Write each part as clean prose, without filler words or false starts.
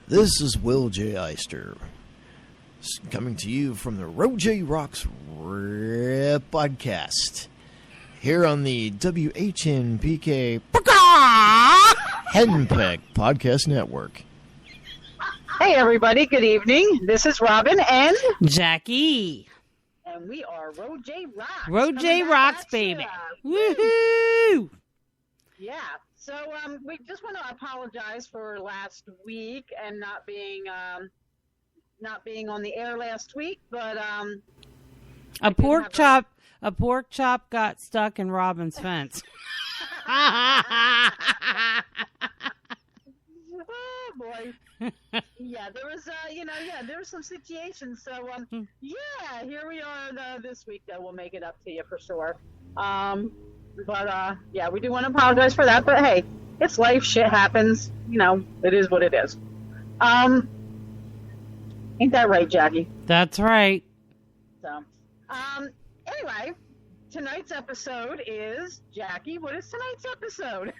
This is Will J. Eyster, coming to you from the RoJa Roxz podcast, here on the WHNPK Henpeck Podcast Network. Hey everybody, good evening. This is Robyn and Jacki. And we are RoJa Roxz. RoJa Roxz, baby. Woohoo! Yeah. So we just want to apologize for last week and not being on the air last week, but a pork chop got stuck in Robyn's fence. Oh boy. Yeah, there was there was some situations. So here we are this week. Though we'll make it up to you for sure. But we do want to apologize for that. But hey, it's life. Shit happens. You know, it is what it is. Ain't that right, Jacki? That's right. So, anyway, tonight's episode is Jacki. What is tonight's episode?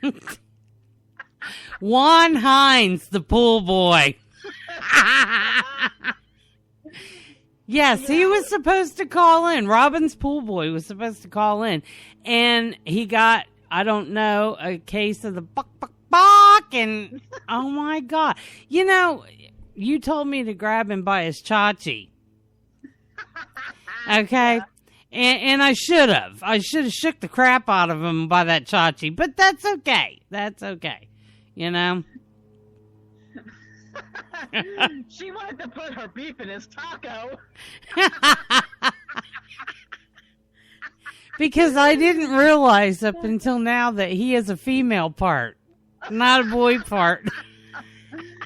Juan Hines, the pool boy. Yes, he was supposed to call in. Robyn's pool boy was supposed to call in. And he got, I don't know, a case of the buck, and oh my God. You know, you told me to grab him by his chachi. Okay? And I should have. I should have shook the crap out of him by that chachi. But that's okay. That's okay. You know? She wanted to put her beef in his taco. Because I didn't realize up until now that he has a female part, not a boy part.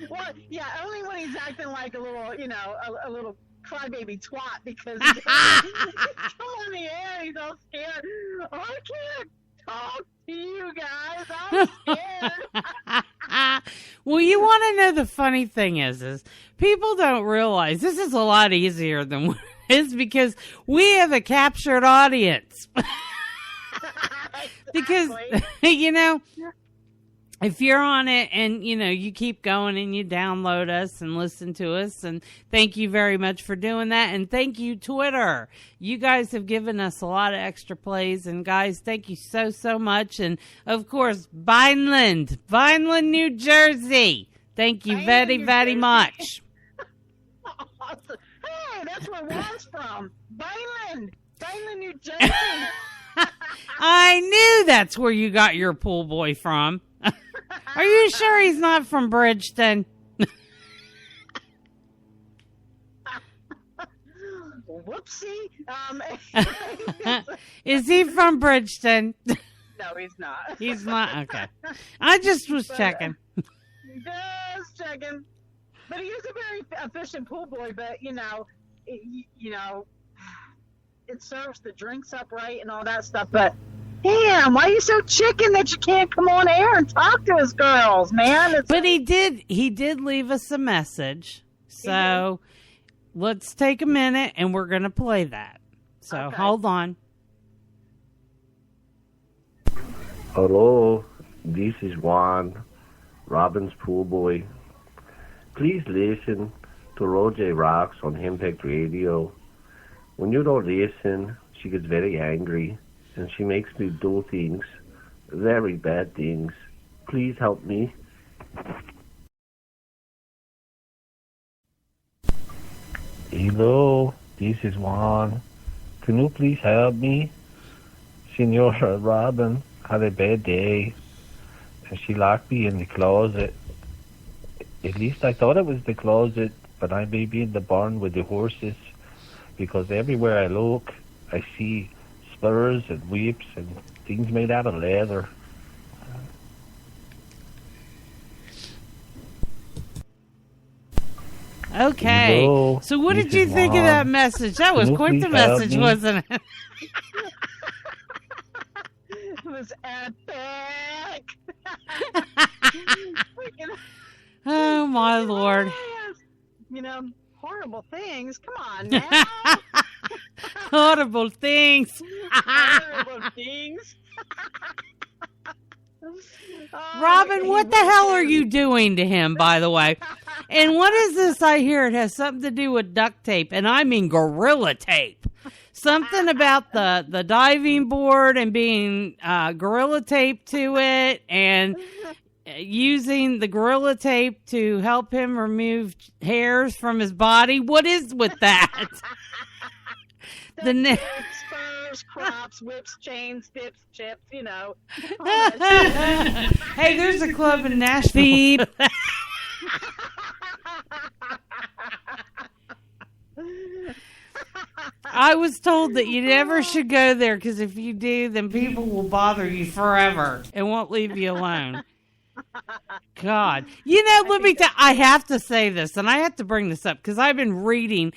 Well, yeah, only when he's acting like a little, a little crybaby twat because he's on the air, he's all scared. I can't talk to you guys. I'm scared. Well, you want to know the funny thing is people don't realize this is a lot easier than what it is because we have a captured audience. Because, if you're on it and, you keep going and you download us and listen to us, and thank you very much for doing that. And thank you, Twitter. You guys have given us a lot of extra plays. And, guys, thank you so, so much. And, of course, Vineland, New Jersey. Thank you very, very much. Awesome. Hey, that's where Juan's from. Vineland, New Jersey. I knew that's where you got your pool boy from. Are you sure he's not from Bridgeton? Whoopsie. Is he from Bridgeton? No, he's not. He's not? Okay. I just was checking. Just checking. But he is a very efficient pool boy, but, it serves the drinks up right and all that stuff, but damn, why are you so chicken that you can't come on air and talk to us girls, man? But he did leave us a message. So let's take a minute and we're going to play that. So okay. Hold on. Hello, this is Juan, Robyn's pool boy. Please listen to RoJa Roxz on Impact Radio. When you don't listen, she gets very angry, and she makes me do things, very bad things. Please help me. Hello, this is Juan. Can you please help me? Senora Robyn had a bad day, and she locked me in the closet. At least I thought it was the closet, but I may be in the barn with the horses, because everywhere I look, I see spurs and whips and things made out of leather. Okay. Hello, so what did you think of that message? That was quite the message, wasn't it? It was epic. Oh, my Lord. Horrible things. Come on now. Horrible things. Horrible things. Robyn, what the hell are you doing to him, by the way? And what is this I hear? It has something to do with duct tape, and I mean gorilla tape. Something about the diving board and being gorilla tape to it, and using the gorilla tape to help him remove hairs from his body. What is with that? Spurs, crops, whips, chains, dips, chips, you know. Hey, there's a club in Nashville. I was told that you never should go there because if you do, then people will bother you forever and won't leave you alone. God. You know, let me tell I have to say this, and I have to bring this up because I've been reading.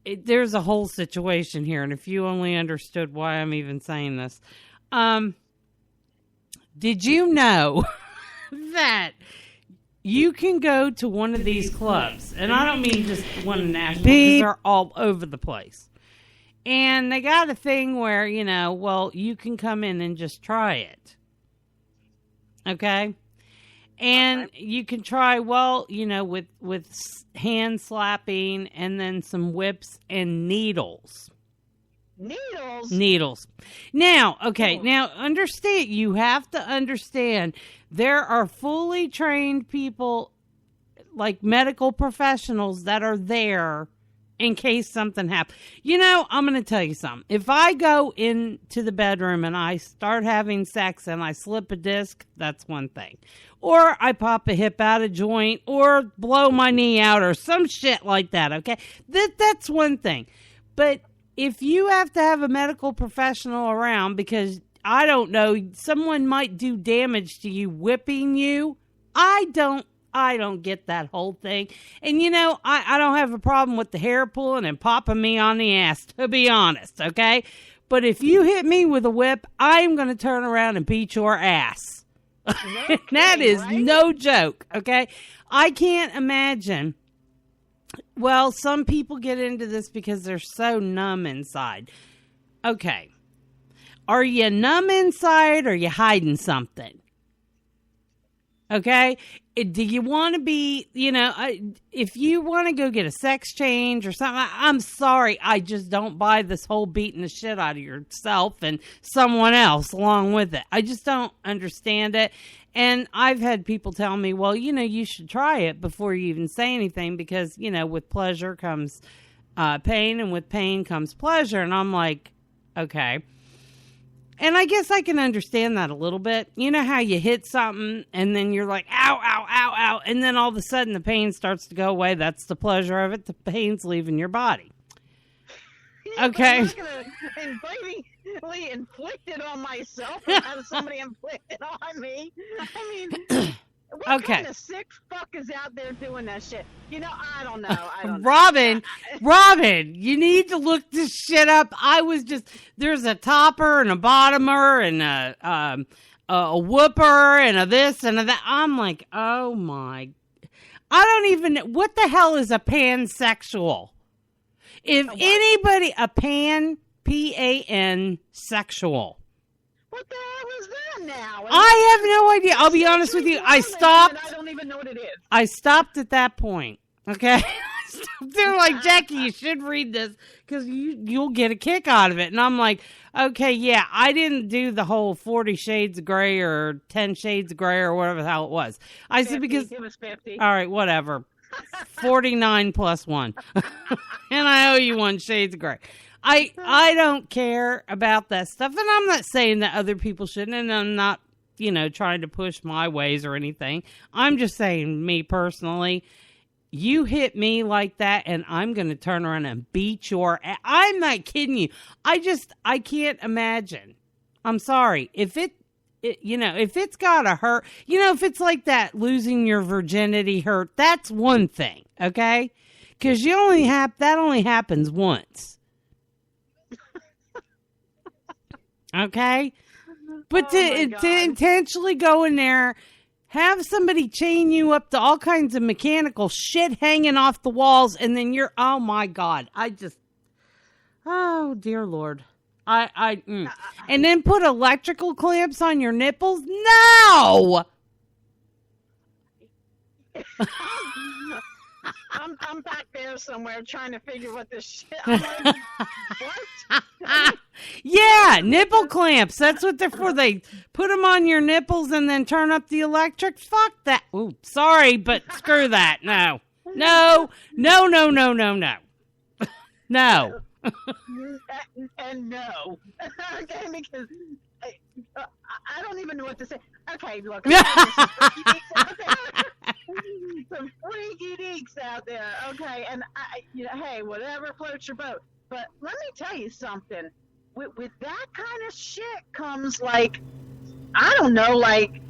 There's a whole situation here, and if you only understood why I'm even saying this. Did you know that you can go to one of these clubs, and I don't mean just one in Nashville, because they're all over the place. And they got a thing where, you know, well, you can come in and just try it. Okay? And you can try, well, you know, with hand slapping and then some whips and needles. Needles. Now, okay, now understand, you have to understand, there are fully trained people, like medical professionals, that are there in case something happens. You know, I'm going to tell you something. If I go into the bedroom and I start having sex and I slip a disc, that's one thing. Or I pop a hip out of joint or blow my knee out or some shit like that, okay? That's one thing. But if you have to have a medical professional around because, I don't know, someone might do damage to you whipping you, I don't get that whole thing. And, you know, I don't have a problem with the hair pulling and popping me on the ass, to be honest, okay? But if you hit me with a whip, I'm going to turn around and beat your ass. Okay, that is right? No joke, okay? I can't imagine. Well, some people get into this because they're so numb inside. Okay. Are you numb inside or are you hiding something? Okay? Do you want to be, you know, if you want to go get a sex change or something, I'm sorry, I just don't buy this whole beating the shit out of yourself and someone else along with it. I just don't understand it. And I've had people tell me, well, you know, you should try it before you even say anything because, you know, with pleasure comes pain and with pain comes pleasure. And I'm like, okay. And I guess I can understand that a little bit. You know how you hit something and then you're like, ow, ow, ow, ow. And then all of a sudden the pain starts to go away. That's the pleasure of it. The pain's leaving your body. Yeah, okay. I'm not going to invitingly inflict it on myself and have somebody inflict it on me. I mean, what kind of sick fuck is out there doing that shit? You know, I don't know. Robyn, you need to look this shit up. There's a topper and a bottomer and a whooper and a this and a that. I'm like, oh my. I don't even, what the hell is a pansexual? If anybody, a P-A-N sexual. What the hell is that now? I have no idea. I'll be honest with you. I stopped. I don't even know what it is. I stopped at that point. Okay. They're like, Jacki, you should read this because you'll get a kick out of it. And I'm like, okay, yeah, I didn't do the whole 40 Shades of Grey or 10 Shades of Grey or whatever the hell it was. I 50, said because it was 50. All right, whatever. 49 plus 1. And I owe you 1 Shades of Grey. I don't care about that stuff, and I'm not saying that other people shouldn't, and I'm not, you know, trying to push my ways or anything. I'm just saying, me personally, you hit me like that, and I'm going to turn around and beat your ass. I'm not kidding you. I can't imagine. I'm sorry. If you know, if it's got to hurt, you know, if it's like that losing your virginity hurt, that's one thing, okay? Because that only happens once. Okay? But to intentionally go in there, have somebody chain you up to all kinds of mechanical shit hanging off the walls, and then oh my God, oh dear Lord. And then put electrical clamps on your nipples? No! I'm back there somewhere trying to figure what this shit. I'm like, what? Yeah, nipple clamps. That's what they're for. They put them on your nipples and then turn up the electric. Fuck that. Ooh, sorry, but screw that. No. No. No, no, no, no, no. No. And no. Okay, because I don't even know what to say. Okay, look. Some freaky deeks out there. Okay, and hey, whatever floats your boat. But let me tell you something. With that kind of shit comes, like, I don't know, like,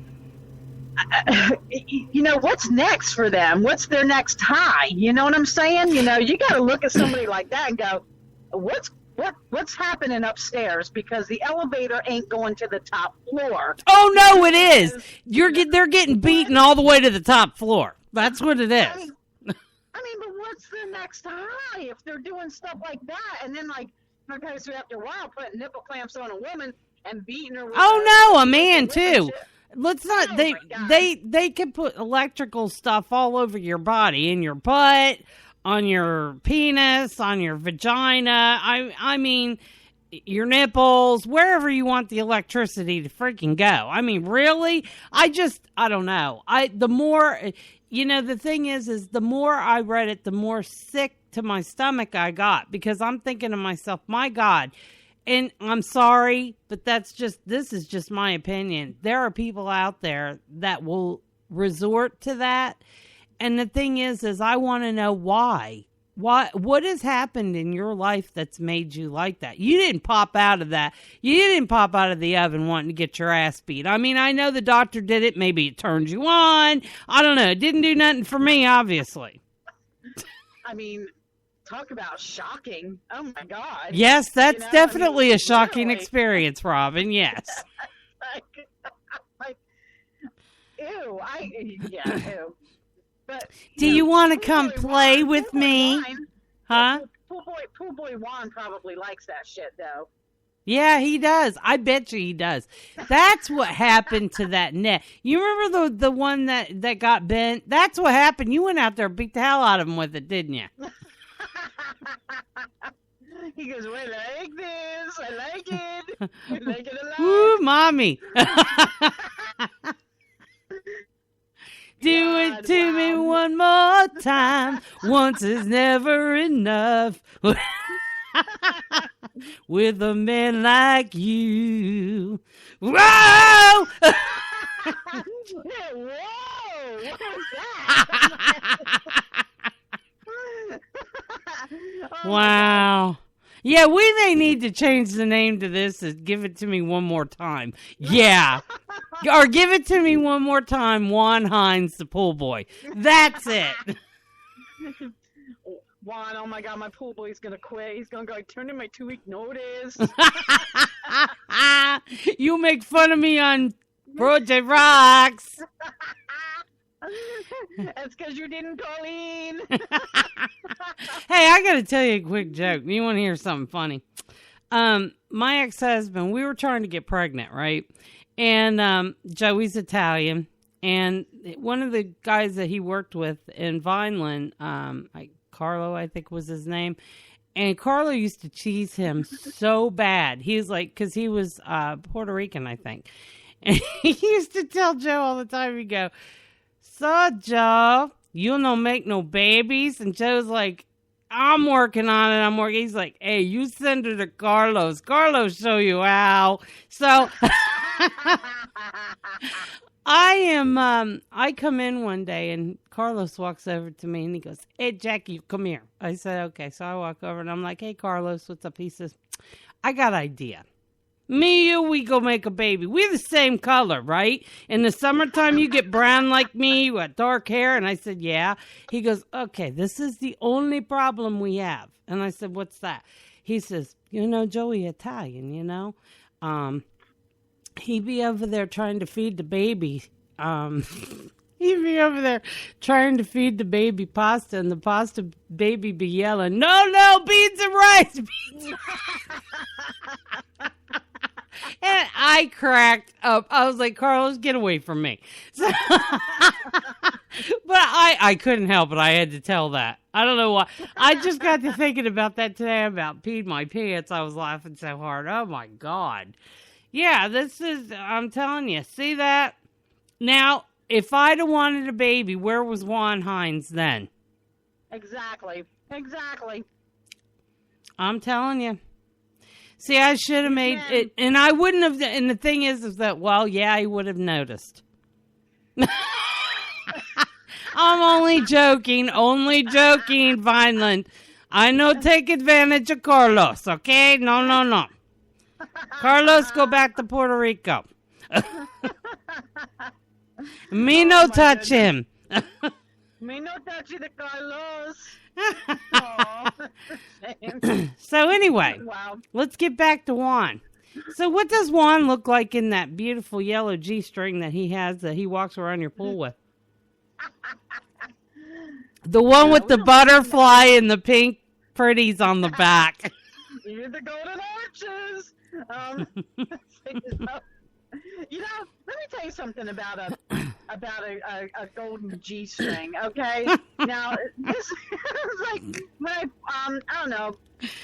what's next for them? What's their next high? You know what I'm saying? You got to look at somebody like that and go, what's happening upstairs? Because the elevator ain't going to the top floor. Oh no, it is. They're getting beaten all the way to the top floor. That's what it is. I mean, but what's the next high if they're doing stuff like that? And then, like, okay, so after a while, putting nipple clamps on a woman and beating her with a man too. Shit. Let's not. They can put electrical stuff all over your body, in your butt, on your penis, on your vagina. I mean, your nipples, wherever you want the electricity to freaking go. I mean, really? I don't know. The more, the thing is the more I read it, the more sick to my stomach I got, because I'm thinking to myself, my God. And I'm sorry, but this is just my opinion. There are people out there that will resort to that. And the thing is I want to know why. What has happened in your life that's made you like that? You didn't pop out of that. You didn't pop out of the oven wanting to get your ass beat. I mean, I know the doctor did it. Maybe it turned you on. I don't know. It didn't do nothing for me, obviously. I mean, talk about shocking. Oh, my God. Yes, that's definitely a shocking experience, Robyn. Yes. like, ew. Ew. But, do you want to come play with me? Huh? Pool boy Juan probably likes that shit, though. Yeah, he does. I bet you he does. That's what happened to that net. You remember the one that got bent? That's what happened. You went out there and beat the hell out of him with it, didn't you? He goes, well, I like this. I like it. I like it a lot. Woo, mommy. Do it to me one more time. Once is never enough. With a man like you. Whoa! Whoa! What was that? Wow. Yeah, we may need to change the name to this as Give It To Me One More Time. Yeah. Or Give It To Me One More Time, Juan Hines, the pool boy. That's it. Juan, oh my God, my pool boy's going to quit. He's going to go, turn in my 2-week notice. You make fun of me on RoJa Roxz. That's because you didn't call in. Hey, I got to tell you a quick joke. You want to hear something funny? My ex-husband, we were trying to get pregnant, right? And Joey's Italian. And one of the guys that he worked with in Vineland, Carlo, I think was his name. And Carlo used to tease him so bad. He was like, because he was Puerto Rican, I think. And he used to tell Joe all the time, he'd go, so, Joe, you don't make no babies? And Joe's like, I'm working on it. He's like, hey, you send her to Carlos. Carlos show you how. So I come in one day and Carlos walks over to me and he goes, hey, Jacki, come here. I said, okay. So I walk over and I'm like, hey, Carlos, what's up? He says, I got an idea. Me, you, we go make a baby. We're the same color, right? In the summertime, you get brown like me, you got dark hair. And I said, yeah. He goes, okay, this is the only problem we have. And I said, what's that? He says, Joey Italian, he'd be over there trying to feed the baby. He'd be over there trying to feed the baby pasta, and the pasta baby be yelling, no, beans and rice. And I cracked up. I was like, Carlos, get away from me. So, but I couldn't help it. I had to tell that. I don't know why. I just got to thinking about that today, about peed my pants. I was laughing so hard. Oh, my God. Yeah, I'm telling you. See that? Now, if I'd have wanted a baby, where was Juan Hines then? Exactly. I'm telling you. See, I should have made it, and I wouldn't have, and the thing is that, well, yeah, he would have noticed. I'm only joking, Vineland. I know take advantage of Carlos, okay? No. Carlos, go back to Puerto Rico. Me no touch him. Me no touch the Carlos. So anyway, wow. Let's get back to Juan. So what does Juan look like in that beautiful yellow G-string that he has that he walks around your pool with? The one with the butterfly and the pink pretties on the back. You're the golden arches. You know, let me tell you something about a golden G-string, okay? Now, this is like when I don't know,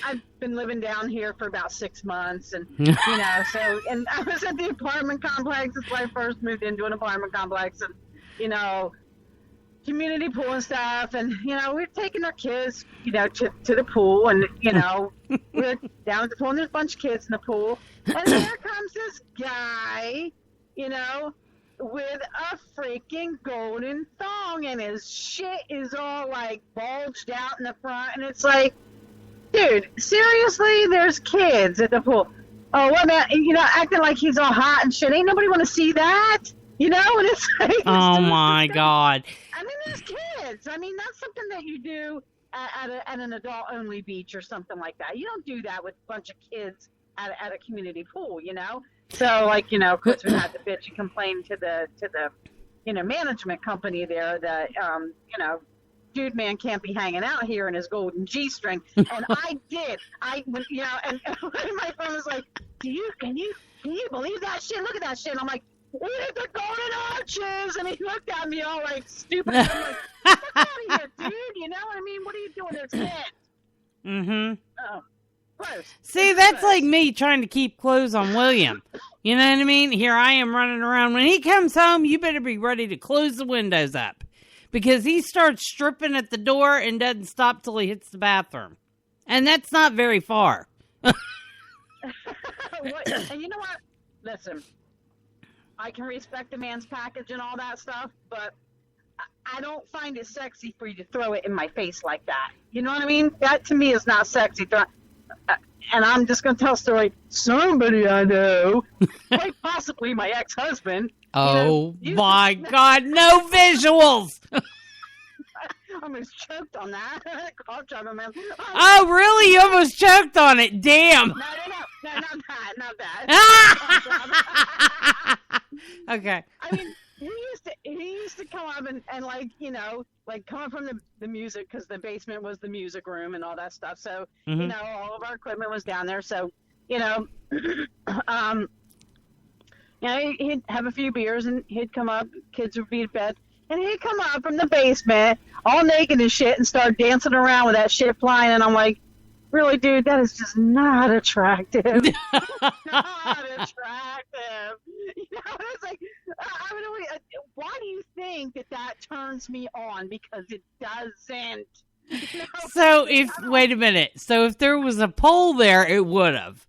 I've been living down here for about 6 months, and you know, and I was at the apartment complex. That's when I first moved into an apartment complex, and you know, community pool and stuff, and you know, we're taking our kids, you know, to the pool, and you know, we're down at the pool, and there's a bunch of kids in the pool, and here comes this guy, you know, with a freaking golden thong, and his shit is all like bulged out in the front, and it's like, dude, seriously, there's kids at the pool. Oh, what about, you know, acting like he's all hot and shit. Ain't nobody want to see that, you know? And it's like, oh my God. I mean, there's kids. I mean, that's something that you do at an adult-only beach or something like that. You don't do that with a bunch of kids at a community pool, you know? So, like, you know, of course, we had to bitch and complain to the you know, management company there that, you know, dude, man can't be hanging out here in his golden G-string. And I did. You know, and my friend was like, can you believe that shit? Look at that shit. And I'm like, look at the golden arches. And he looked at me all like stupid. And I'm like, get out of here, dude. You know what I mean? What are you doing? There's kids. Mm-hmm. Oh. Gross. See, that's like me trying to keep clothes on William. You know what I mean? Here I am running around. When he comes home, you better be ready to close the windows up. Because he starts stripping at the door and doesn't stop till he hits the bathroom. And that's not very far. And you know what? Listen, I can respect a man's package and all that stuff, but I don't find it sexy for you to throw it in my face like that. You know what I mean? That to me is not sexy. And I'm just going to tell a story. Somebody I know, quite possibly my ex-husband. Oh, you know, my God, no visuals. I almost choked on that. Oh, really? You almost choked on it. Damn. No, not that. Okay. I mean, he used to come up and like, you know, like coming from the music, because the basement was the music room and all that stuff. So, you know, all of our equipment was down there. So, you know, you know, he'd have a few beers and he'd come up, kids would be in bed, and he'd come up from the basement all naked and shit and start dancing around with that shit flying. And I'm like, really, dude, that is just not attractive. Not attractive. You know, it's like, I mean, why do you think that turns me on? Because it doesn't. You know? So wait a minute. So if there was a pole there, it would have.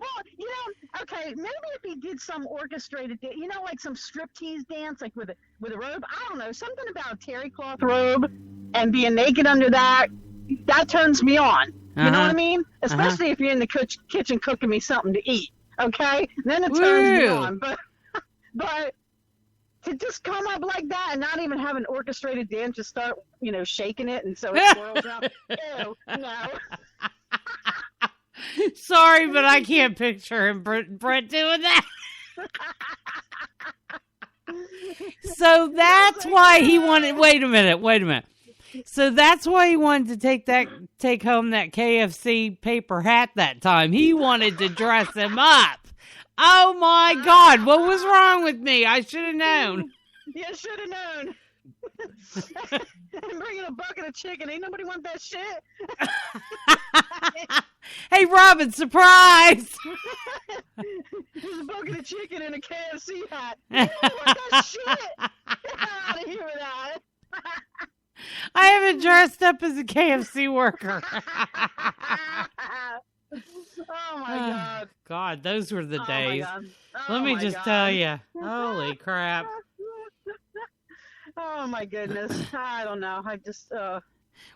Well, you know, okay, maybe if he did some orchestrated, you know, like some striptease dance, like with a robe. I don't know, something about a terry cloth robe and being naked under that turns me on. You know what I mean? Especially if you're in the kitchen cooking me something to eat. Okay, then it turns me on. But to just come up like that and not even have an orchestrated dance, just start, you know, shaking it and so it swirls around. Ew, no. Sorry, but I can't picture him, Brett doing that. So that's why he wanted. Wait a minute. So that's why he wanted to take home that KFC paper hat that time. He wanted to dress him up. Oh my God, what was wrong with me? I should have known. You should have known. I'm bringing a bucket of chicken. Ain't nobody want that shit. Hey, Robyn, surprise! There's a bucket of chicken in a KFC hat. You don't want that shit. Get out of here with that. I haven't dressed up as a KFC worker. Oh my God. God, those were the days. Let me just tell you. Holy crap. Oh my goodness. I don't know. I just,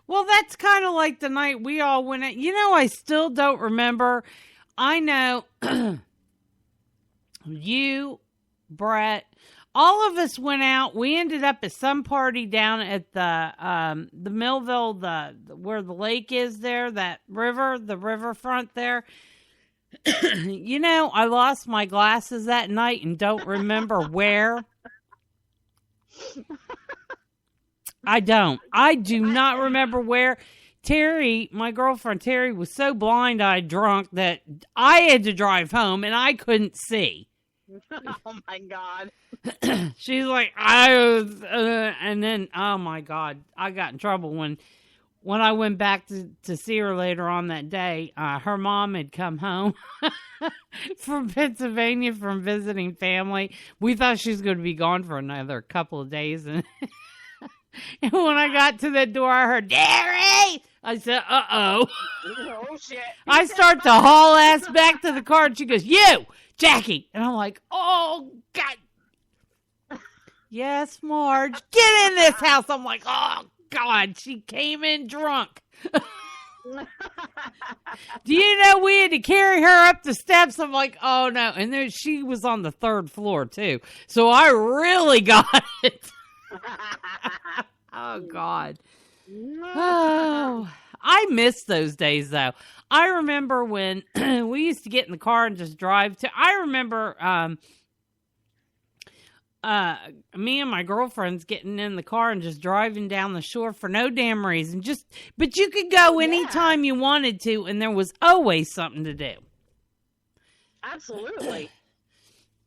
Well, that's kind of like the night we all went out. You know, I still don't remember. I know you, Brett, all of us went out. We ended up at some party down at the Millville, where the lake is there, that river, the riverfront there. You know, I lost my glasses that night and don't remember where. I do not remember where. Terry, my girlfriend Terry, was so blind-eyed drunk that I had to drive home and I couldn't see. Oh my God. She's like, and then, oh my God, I got in trouble when I went back to see her later on that day. Her mom had come home from Pennsylvania from visiting family. We thought she was going to be gone for another couple of days. And when I got to the door, I heard, Terry! I said, uh-oh. Oh, shit. I start to haul ass back to the car, and she goes, you, Jacki. And I'm like, oh, God. Yes, Marge, get in this house. I'm like, oh, God, she came in drunk. Do you know we had to carry her up the steps? I'm like, oh, no. And then she was on the 3rd floor, too. So I really got it. Oh, God. Oh, I miss those days, though. I remember when we used to get in the car and just drive to... I remember me and my girlfriends getting in the car and just driving down the shore for no damn reason. But you could go anytime you wanted to, and there was always something to do. Absolutely.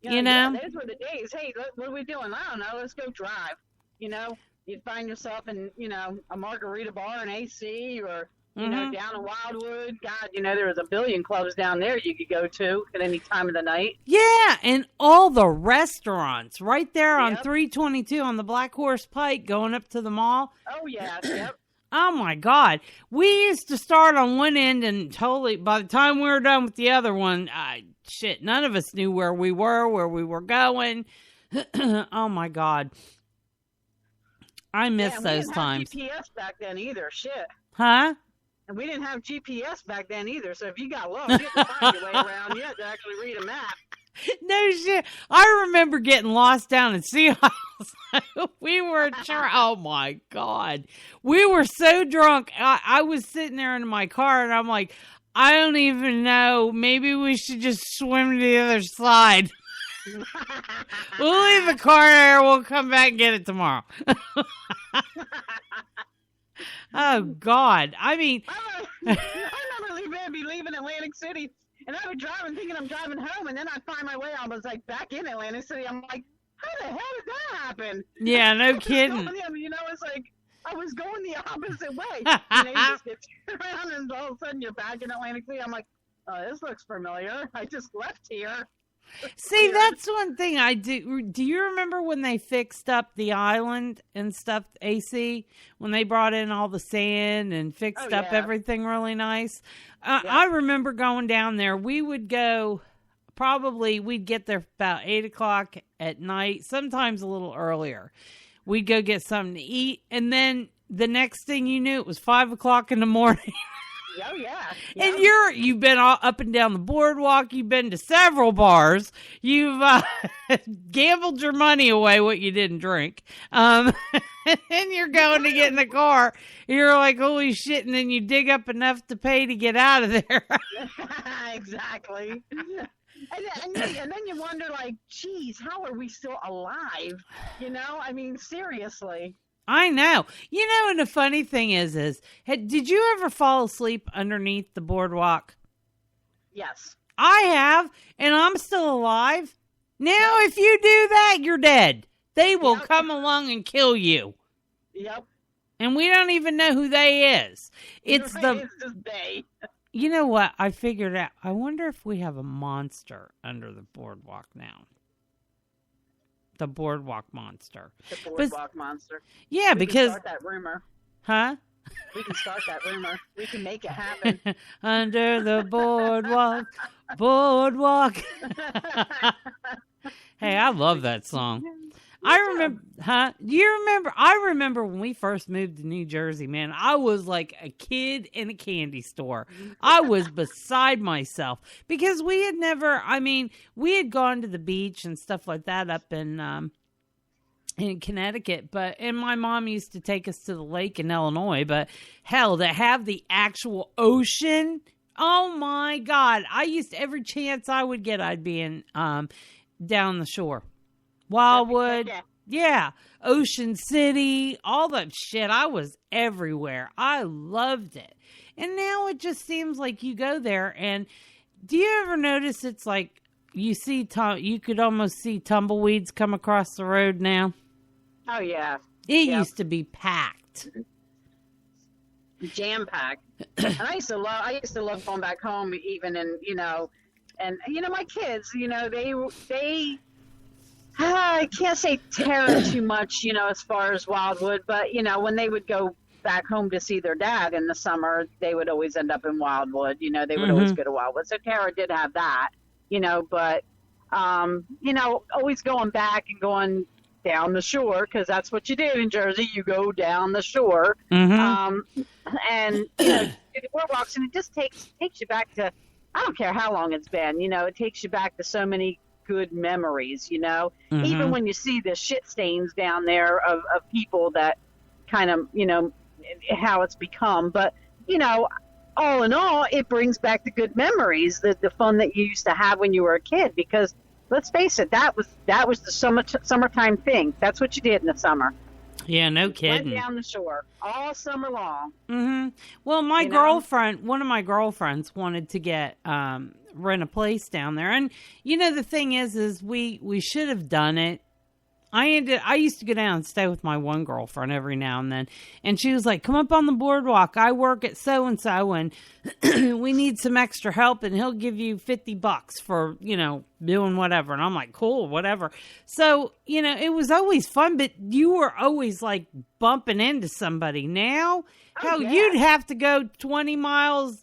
You know? Yeah, those were the days. Hey, what are we doing? I don't know. Let's go drive. You know, you'd find yourself in, you know, a margarita bar in AC or, you know, down in Wildwood. God, you know, there was a billion clubs down there you could go to at any time of the night. Yeah, and all the restaurants right there on 322 on the Black Horse Pike going up to the mall. Oh, yeah, yep. Oh, my God. We used to start on one end and totally, by the time we were done with the other one, none of us knew where we were going. Oh, my God. I miss those times. We didn't have GPS back then either. Shit. Huh? And we didn't have GPS back then either. So if you got lost, you had to find your way around. You had to actually read a map. No shit. I remember getting lost down in Sea Isles. We were oh my God. We were so drunk. I was sitting there in my car and I'm like, I don't even know. Maybe we should just swim to the other side. We'll leave the car there. We'll come back and get it tomorrow. Oh, God. I mean... I remember leaving Atlantic City, and I would drive and thinking I'm driving home, and then I'd find my way. I was, like, back in Atlantic City. I'm like, how the hell did that happen? Yeah, no kidding. You know, it's like, I was going the opposite way. You know, you just get around, and all of a sudden you're back in Atlantic City. I'm like, oh, this looks familiar. I just left here. See, that's one thing I do. Do you remember when they fixed up the island and stuff, AC? When they brought in all the sand and fixed up everything really nice? I remember going down there. We would go, we'd get there about 8 o'clock at night, sometimes a little earlier. We'd go get something to eat, and then the next thing you knew, it was 5 o'clock in the morning. Oh, yeah. And you've been all up and down the boardwalk. You've been to several bars. You've gambled your money away, what you didn't drink. And you're going to get in the car. You're like, holy shit. And then you dig up enough to pay to get out of there. Exactly. And then you wonder, like, geez, how are we still alive? You know, I mean, seriously. I know. You know, and the funny thing is, did you ever fall asleep underneath the boardwalk? Yes. I have, and I'm still alive. Now, if you do that, you're dead. They will come along and kill you. Yep. And we don't even know who they is. It's It's just they. You know what? I figured out. I wonder if we have a monster under the boardwalk now. The boardwalk monster. The boardwalk monster. Yeah, We because... can start that rumor. Huh? We can start that rumor. We can make it happen. Under the boardwalk. Boardwalk. Hey, I love that song. I remember, do you remember? I remember when we first moved to New Jersey, man, I was like a kid in a candy store. I was beside myself because we had never, we had gone to the beach and stuff like that up in Connecticut, and my mom used to take us to the lake in Illinois, but hell, to have the actual ocean, oh my God. Every chance I would get, I'd be in, down the shore. Wildwood, yeah, Ocean City, all that shit. I was everywhere. I loved it. And now it just seems like you go there, and do you ever notice it's like you could almost see tumbleweeds come across the road now? Oh, yeah. It used to be packed. Jam-packed. And I used to love going back home even, and my kids, they I can't say terror too much, as far as Wildwood, but, when they would go back home to see their dad in the summer, they would always end up in Wildwood. They would always go to Wildwood. So Tara did have that, but, always going back and going down the shore, because that's what you did in Jersey. You go down the shore. And, the boardwalks, and it just takes you back to, I don't care how long it's been, it takes you back to so many good memories, even when you see the shit stains down there of people that kind of, how it's become. But, all in all, it brings back the good memories, the fun that you used to have when you were a kid, because let's face it, that was the summertime thing. That's what you did in the summer. Yeah, no kidding. Went down the shore all summer long. Well, one of my girlfriends wanted to get, rent a place down there. And, the thing is we should have done it. I used to go down and stay with my one girlfriend every now and then. And she was like, come up on the boardwalk. I work at so-and-so and we need some extra help and he'll give you $50 for, doing whatever. And I'm like, cool, whatever. So, it was always fun, but you were always like bumping into somebody. Now, you'd have to go 20 miles.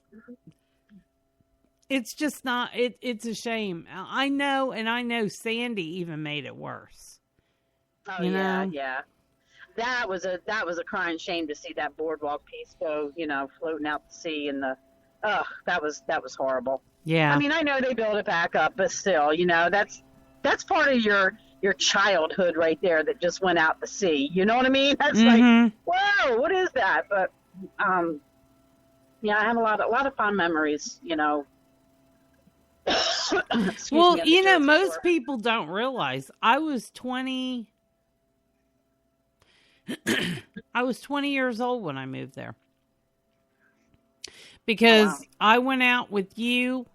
It's just not, it's a shame. I know Sandy even made it worse. Oh, yeah. That was a crying shame to see that boardwalk piece go, floating out to sea, and that was horrible. Yeah. I know they built it back up, but still, that's part of your childhood right there that just went out to sea. You know what I mean? That's like, whoa, what is that? But, I have a lot of fond memories, Well, most people don't realize I was 20 years old when I moved there. Because I went out with you.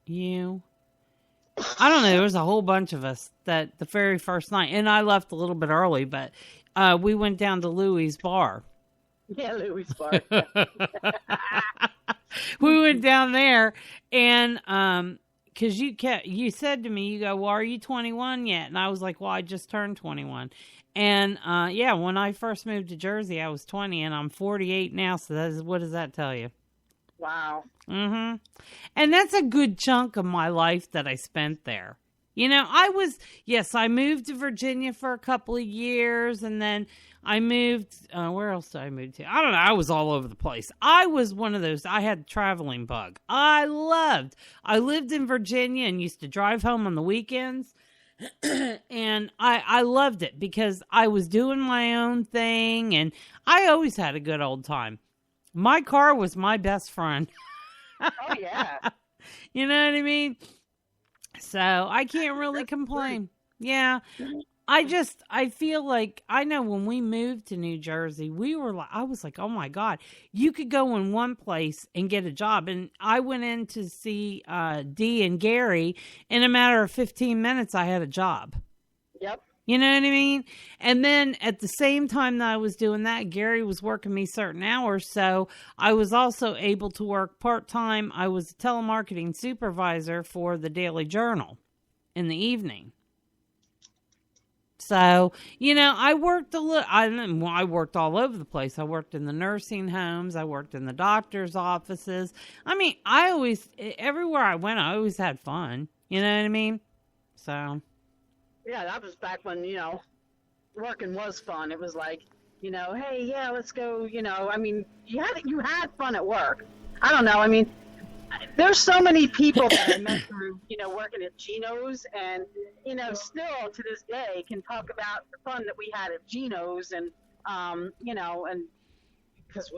I don't know, there was a whole bunch of us that the very first night, and I left a little bit early, but we went down to Louie's bar. Yeah, Louie's bar. We went down there, and because you said to me, you go, well, are you 21 yet? And I was like, well, I just turned 21. And when I first moved to Jersey, I was 20, and I'm 48 now. So what does that tell you? Wow. And that's a good chunk of my life that I spent there. I moved to Virginia for a couple of years, and then I moved, where else did I move to? I don't know. I was all over the place. I was one of those, I had a traveling bug. I lived in Virginia and used to drive home on the weekends. And I loved it because I was doing my own thing, and I always had a good old time. My car was my best friend. Oh, yeah. You know what I mean? So I can't really complain. Yeah. I feel like, I know when we moved to New Jersey, I was like, oh my God, you could go in one place and get a job. And I went in to see Dee and Gary. In a matter of 15 minutes, I had a job. Yep. You know what I mean? And then at the same time that I was doing that, Gary was working me certain hours. So I was also able to work part-time. I was a telemarketing supervisor for the Daily Journal in the evening. So, you know, I worked I worked all over the place. I worked in the nursing homes. I worked in the doctor's offices. I mean, everywhere I went, I always had fun. You know what I mean? So. Yeah, that was back when, you know, working was fun. It was like, you know, hey, yeah, let's go, you know, I mean, you had fun at work. I don't know, I mean, there's so many people that I met through, you know, working at Gino's, and, you know, still to this day can talk about the fun that we had at Gino's, and, you know, and because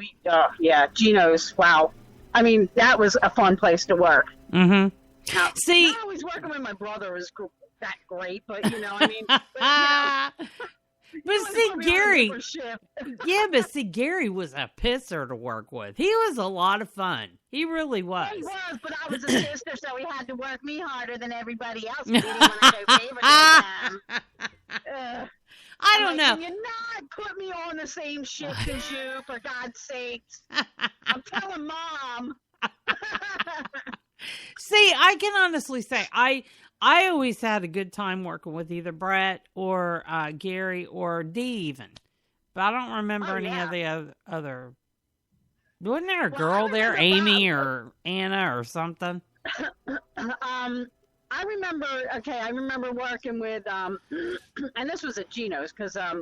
Gino's, wow. I mean, that was a fun place to work. Mm-hmm. Now, see, not always working with my brother was that great, but, you know, I mean, but, you know, but see, Gary, yeah, but see, Gary was a pisser to work with. He was a lot of fun. He really was. He was, but I was a sister, so he had to work me harder than everybody else. He didn't want to go favor them. I don't know. Can you not put me on the same shift as you, for God's sakes? I'm telling Mom. See, I can honestly say I always had a good time working with either Brett or Gary or Dee even. But I don't remember any of the other. Wasn't there a girl there, Amy or Anna or something? I remember working with, and this was at Gino's, because I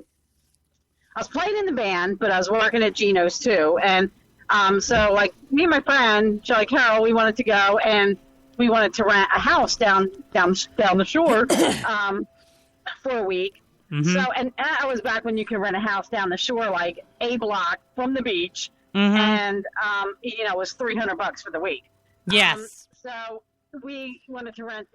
was playing in the band, but I was working at Gino's too. And so, like, me and my friend, Shelly Carroll, we wanted to go, and we wanted to rent a house down the shore for a week. Mm-hmm. So, and that was back when you could rent a house down the shore, like a block from the beach. Mm-hmm. And, you know, it was $300 for the week. Yes. So we wanted to rent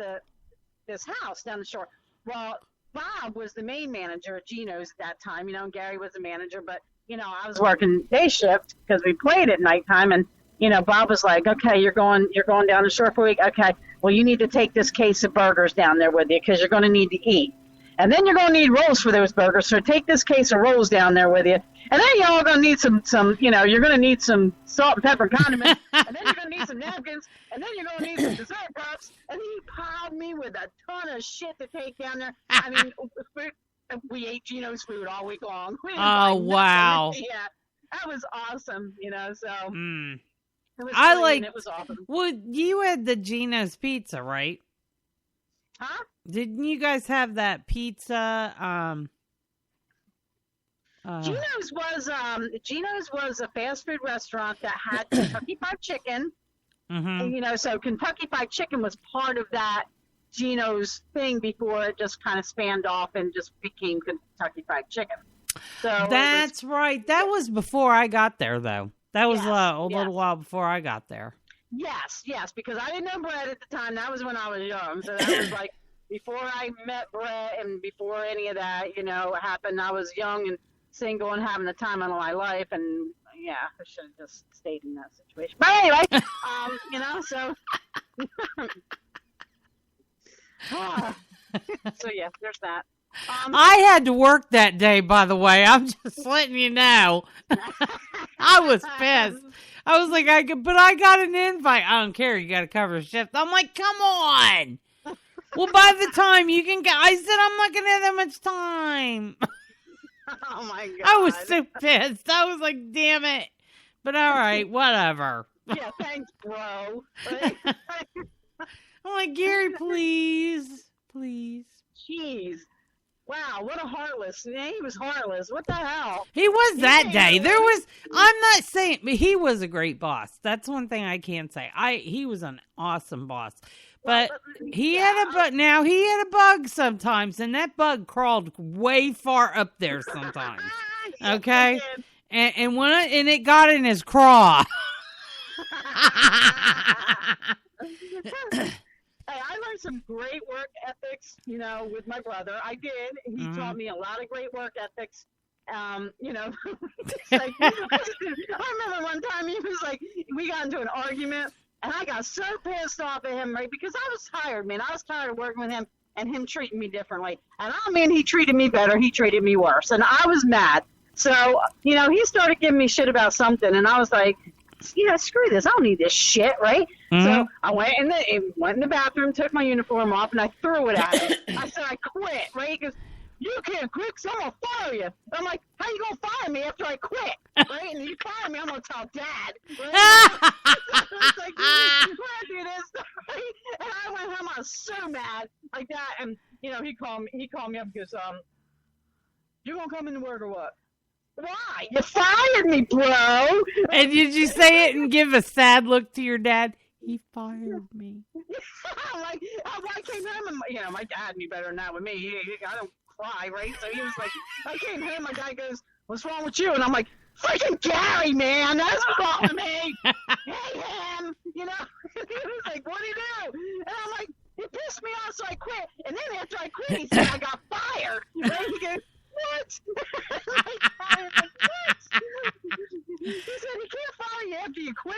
this house down the shore. Well, Bob was the main manager at Gino's at that time. You know, Gary was the manager, but, you know, I was working day shift because we played at nighttime. And, you know, Bob was like, okay, you're going down the shore for a week. Okay, well, you need to take this case of burgers down there with you because you're going to need to eat. And then you're going to need rolls for those burgers. So take this case of rolls down there with you. And then you're all going to need some, you know, you're going to need some salt and pepper condiments. And then you're going to need some napkins. And then you're going to need some dessert cups. And then he piled me with a ton of shit to take down there. I mean, we ate Gino's food all week long. Oh, wow. Yeah, that was awesome, you know, so. It was it was awesome. Well, you had the Gino's pizza, right? Huh? Didn't you guys have that pizza? Gino's was a fast food restaurant that had Kentucky Fried Chicken. Mm-hmm. And, you know, so Kentucky Fried Chicken was part of that Gino's thing before it just kind of spanned off and just became Kentucky Fried Chicken. So that's right. That was before I got there, though. That was a little while before I got there. Yes, because I didn't know Brett at the time. That was when I was young. So that was like before I met Brett and before any of that, you know, happened. I was young and single and having the time of my life. And, yeah, I should have just stayed in that situation. But anyway, you know, so. So, yeah, there's that. I had to work that day, by the way. I'm just letting you know. I was pissed. I was like, but I got an invite. I don't care. You got to cover a shift. I'm like, come on. Well, by the time you can get, I said, I'm not going to have that much time. Oh, my God. I was so pissed. I was like, damn it. But all right, whatever. Yeah, thanks, bro. I'm like, Gary, please. Jeez. Wow, what a heartless. Yeah, he was heartless. What the hell? He was that day. I'm not saying, but he was a great boss. That's one thing I can say. He was an awesome boss. But he had a bug sometimes, and that bug crawled way far up there sometimes. Okay? And it got in his craw. Hey, I learned some great work ethics, you know, with my brother. I did. He taught me a lot of great work ethics. You know, like, I remember one time he was like, we got into an argument, and I got so pissed off at him, right? Because I was tired, man. I was tired of working with him. and him treating me differently. And I mean, he treated me better. He treated me worse. And I was mad. So, you know, he started giving me shit about something. And I was like, yeah, screw this. I don't need this shit, right? Mm-hmm. So I went in the bathroom, took my uniform off, and I threw it at him. I said, I quit, right? He goes, you can't quit because I'm going to fire you. I'm like, how you going to fire me after I quit? Right? And you fire me, I'm going to tell Dad. Right? It's like, you can't do this. Right? And I went home, I was so mad like that. And, you know, he called me up and goes, you going to come into work or what? Why? You fired me, bro. And did you say it and give a sad look to your dad? He fired me. Like, I came home and, you know, my dad knew better than that with me. I don't cry, right? So he was like, I came home, my dad goes, what's wrong with you? And I'm like, freaking Gary, man, that's what's wrong with me. Hey, him, you know? He was like, what'd he do? And I'm like, he pissed me off, so I quit. And then after I quit, he said I got fired. Right? He goes, what? What? He said, he can't fire you after you quit.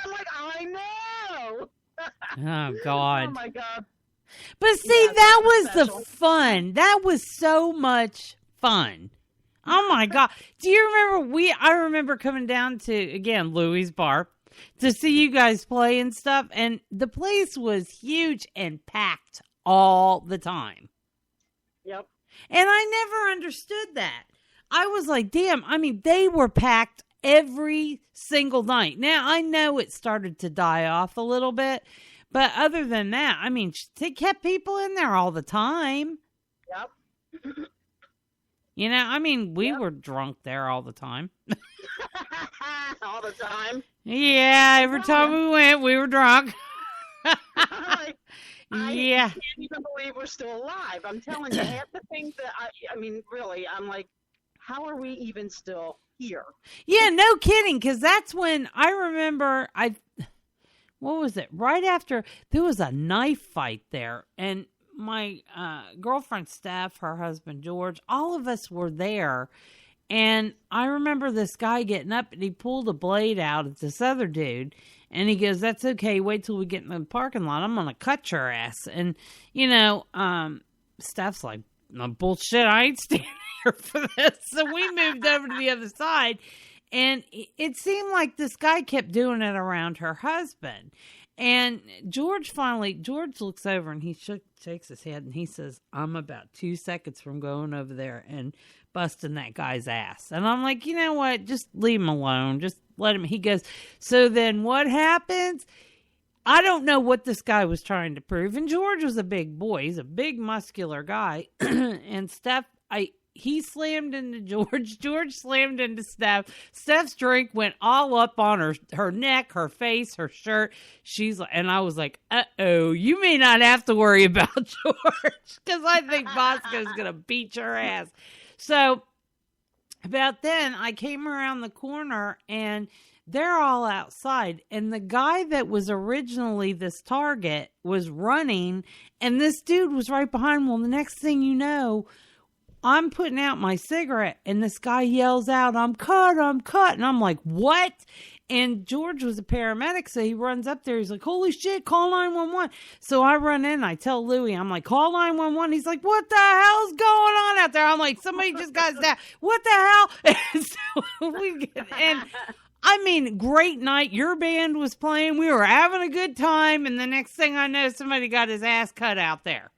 I'm like, I know. Oh, God. Oh, my God. But see, Yeah, that was special. the fun. That was so much fun. Oh, my God. Do you remember, I remember coming down to, again, Louie's Bar to see you guys play and stuff. And the place was huge and packed all the time. Yep. And I never understood that. I was like, damn, I mean, they were packed every single night. Now, I know it started to die off a little bit, but other than that, I mean, they kept people in there all the time. Yep. You know, I mean, we were drunk there all the time. All the time. Yeah, every time we went, we were drunk. I Yeah. can't even believe we're still alive. I'm telling you, half the things that I mean, really, I'm like, how are we even still here? Yeah, no kidding, because that's when I remember what was it? Right after, there was a knife fight there, and my girlfriend Steph, her husband George, all of us were there, and I remember this guy getting up, and he pulled a blade out at this other dude, and he goes, that's okay, wait till we get in the parking lot, I'm going to cut your ass. And, you know, Steph's like, no bullshit, I ain't standing here for this. So we moved over to the other side, and it seemed like this guy kept doing it around her husband. And George looks over and he shakes his head and he says, I'm about 2 seconds from going over there and busting that guy's ass. And I'm like, you know what? Just leave him alone. Just let him. He goes, so then what happens? I don't know what this guy was trying to prove. And George was a big boy. He's a big muscular guy. And Steph, he slammed into George. George slammed into Steph. Steph's drink went all up on her neck, her face, her shirt. She's like, and I was like, uh-oh, you may not have to worry about George, because I think Bosco's going to beat your ass. So about then, I came around the corner, and they're all outside. And the guy that was originally this target was running, and this dude was right behind him. Well, the next thing you know, I'm putting out my cigarette, and this guy yells out, I'm cut. And I'm like, what? And George was a paramedic, so he runs up there. He's like, holy shit, call 911. So I run in, I tell Louie, I'm like, call 911. He's like, what the hell's going on out there? I'm like, somebody just got stabbed. What the hell? And so we get in. I mean, great night. Your band was playing. We were having a good time. And the next thing I know, somebody got his ass cut out there.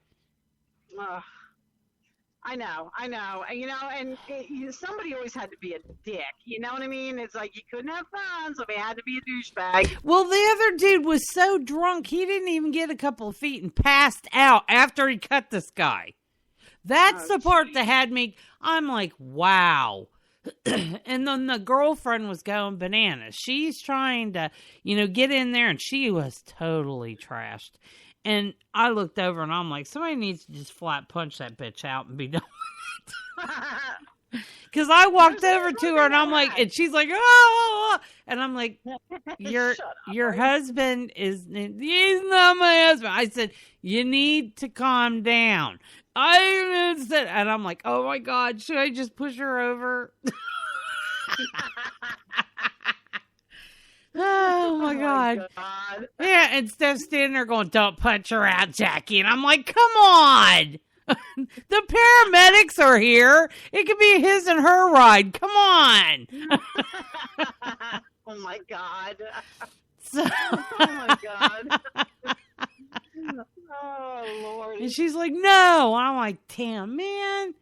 I know. And somebody always had to be a dick. You know what I mean? It's like you couldn't have fun, so they had to be a douchebag. Well, the other dude was so drunk, he didn't even get a couple of feet and passed out after he cut this guy. That's the part that had me, I'm like, wow. And then the girlfriend was going bananas. She's trying to, get in there, and she was totally trashed. And I looked over, and I'm like, somebody needs to just flat punch that bitch out and be done with it. Because I walked over to her, and I'm like, and she's like, oh, and I'm like, your husband he's not my husband. I said, you need to calm down. And I'm like, oh my God, should I just push her over? Oh my God. Yeah, and Steph's standing there going, "Don't punch her out, Jacki." And I'm like, come on. The paramedics are here. It could be his and her ride. Come on. Oh my God. So, Oh my God. Oh Lord. and she's like, "No." And I'm like, damn, man.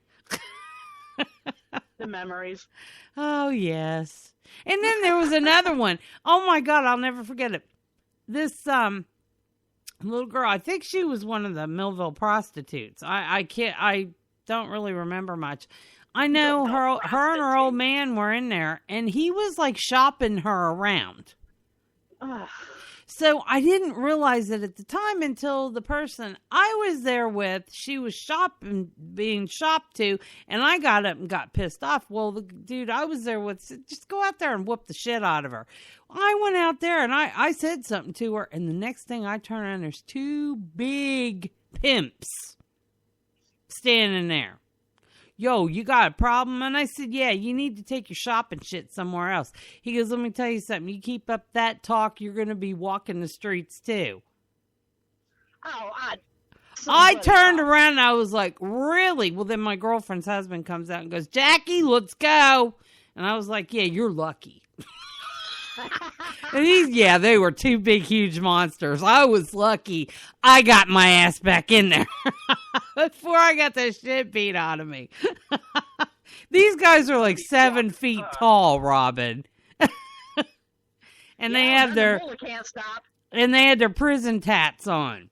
The memories. Oh, yes. And then there was another one. Oh my God, I'll never forget it. This little girl, I think she was one of the Millville prostitutes. I don't really remember much. I know her and her old man were in there, and he was like shopping her around. Ugh. So I didn't realize it at the time until the person I was there with, she was being shopped to, and I got up and got pissed off. Well, the dude I was there with said, "Just go out there and whoop the shit out of her." I went out there and I said something to her, and the next thing I turn around, there's two big pimps standing there. "Yo, you got a problem?" And I said, "Yeah, you need to take your shopping shit somewhere else." He goes, "Let me tell you something. You keep up that talk, you're going to be walking the streets too." Oh, I turned around and I was like, "Really?" Well, then my girlfriend's husband comes out and goes, "Jacki, let's go." And I was like, "Yeah, you're lucky." And they were two big, huge monsters. I was lucky I got my ass back in there before I got the shit beat out of me. These guys are like 7 feet tall, Robyn. And they have the bullet can't stop. and they had their prison tats on.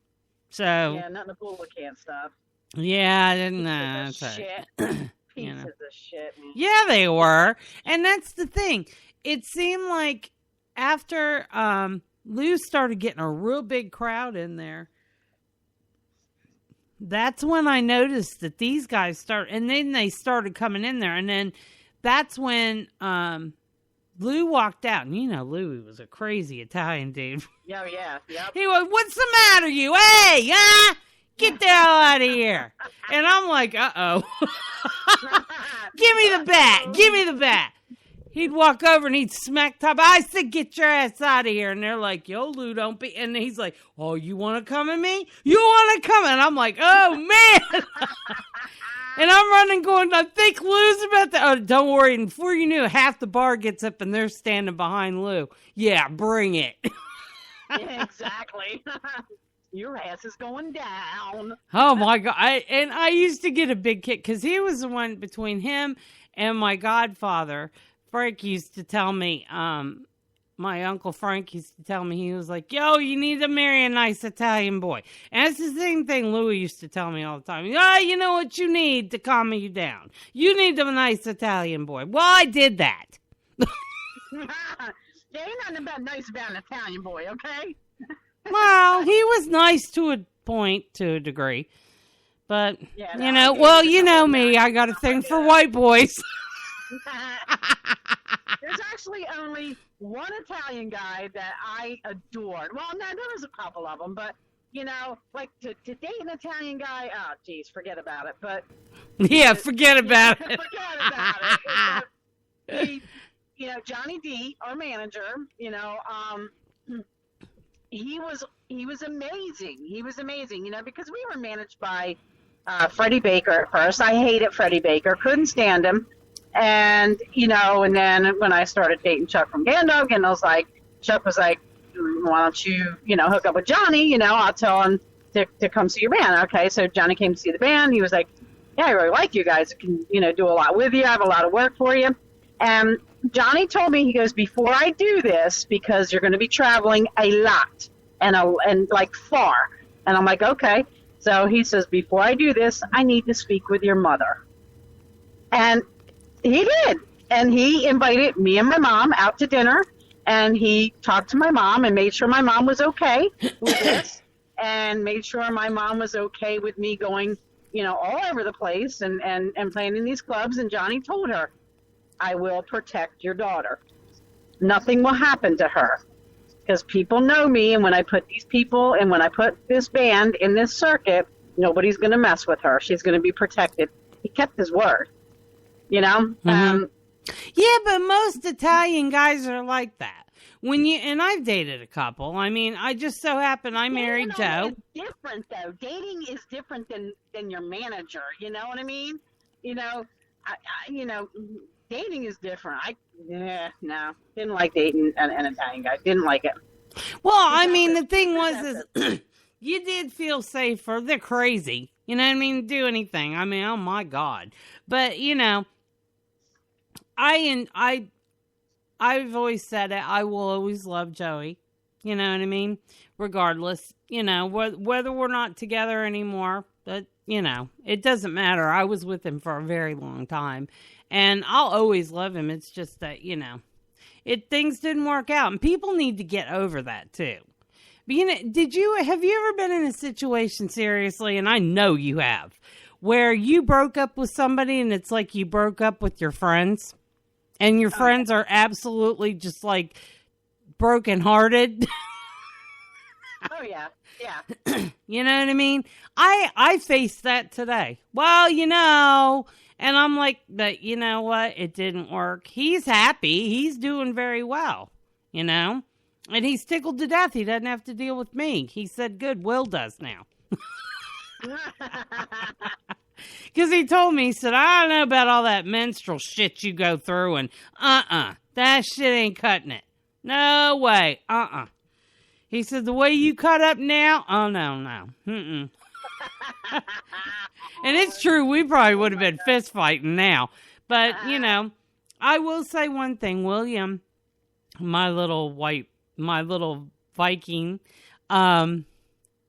So Yeah, nothing the bullet can't stop. yeah, I didn't Pieces know. of shit. You know. Pieces of shit, man. Yeah, they were. And that's the thing. It seemed like after Lou started getting a real big crowd in there, that's when I noticed that these guys started, and then they started coming in there. And then that's when Lou walked out. And you know, Lou was a crazy Italian dude. Yeah, yep. He was, "What's the matter, you? Hey, get the hell out of here." And I'm like, uh-oh. Give me the bat. Give me the bat. He'd walk over and he'd smack top. I said, "Get your ass out of here." And they're like, "Yo, Lou, don't be." And he's like, "Oh, you want to come at me? You want to come?" And I'm like, "Oh, man." And I'm running going, I think Lou's about to. Oh, don't worry. And before you knew it, half the bar gets up and they're standing behind Lou. Yeah, bring it. Yeah, exactly. Your ass is going down. Oh, my God. I used to get a big kick because he was the one between him and my godfather. Frank used to tell me, my Uncle Frank used to tell me, he was like, "Yo, you need to marry a nice Italian boy." And it's the same thing Louis used to tell me all the time. You know what you need to calm you down? You need a nice Italian boy. Well, I did that. Yeah, ain't nothing about nice about an Italian boy, okay? Well, he was nice to a point, to a degree. But, Yeah, you no, know, well, you know me. I got a thing for white boys. There's actually only one Italian guy that I adored. Well, no, there was a couple of them, but, you know, like to date an Italian guy, oh, geez, forget about it. But Yeah, forget about it. forget about it. He, you know, Johnny D, our manager, you know, he was amazing. He was amazing, you know, because we were managed by Freddie Baker at first. I hated Freddie Baker, couldn't stand him. And, you know, and then when I started dating Chuck from Gandog, and Chuck was like, "Why don't you, you know, hook up with Johnny? You know, I'll tell him to come see your band." Okay, so Johnny came to see the band. He was like, "Yeah, I really like you guys. I can, you know, do a lot with you. I have a lot of work for you." And Johnny told me, he goes, "Before I do this, because you're going to be traveling a lot and like far." And I'm like, "Okay." So he says, "Before I do this, I need to speak with your mother." And he did. And he invited me and my mom out to dinner, and he talked to my mom and made sure my mom was okay with this, and made sure my mom was okay with me going, you know, all over the place and playing in these clubs. And Johnny told her, "I will protect your daughter. Nothing will happen to her, because people know me, and when I put these people and when I put this band in this circuit, nobody's going to mess with her. She's going to be protected." He kept his word. You know? Mm-hmm. Yeah, but most Italian guys are like that. and I've dated a couple. I mean, I just so happen I married Joe. It's different though. Dating is different than your manager. You know what I mean? You know, dating is different. No, didn't like dating an Italian guy. Didn't like it. Well, I mean, the thing was is you did feel safer. They're crazy. You know what I mean? Do anything. I mean, oh my God. But, you know, I've always said it. I will always love Joey. You know what I mean? Regardless, you know, whether we're not together anymore, but, you know, it doesn't matter. I was with him for a very long time, and I'll always love him. It's just that, you know, things didn't work out, and people need to get over that too. But, you know, have you ever been in a situation, seriously, and I know you have, where you broke up with somebody and it's like you broke up with your friends, and your friends are absolutely just like brokenhearted? Oh yeah. You know what I mean? I faced that today. Well, you know, and I'm like, but you know what? It didn't work. He's happy. He's doing very well, you know, and he's tickled to death. He doesn't have to deal with me. He said, good, Will does now. Because he told me, he said, I don't know about all that menstrual shit you go through, and that shit ain't cutting it. No way. He said, the way you cut up now, oh, no. And it's true, we probably would have been fist fighting now. But, you know, I will say one thing, William, my little Viking,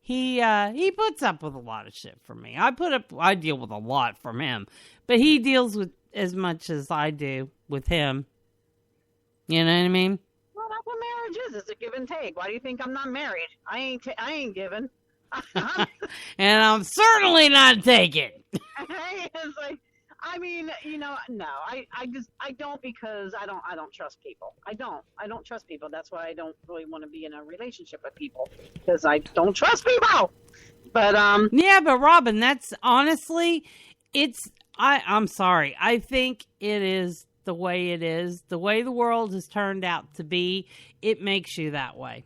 he puts up with a lot of shit from me. I deal with a lot from him, but he deals with as much as I do with him. You know what I mean? Well, that's what marriage is. It's a give and take. Why do you think I'm not married? I ain't giving. And I'm certainly not taking. It's like, I mean, you know, no, I don't, because I don't trust people. I don't trust people. That's why I don't really want to be in a relationship with people, because I don't trust people. But yeah, but Robyn, that's honestly, I'm sorry. I think it is the way it is, the way the world has turned out to be. It makes you that way.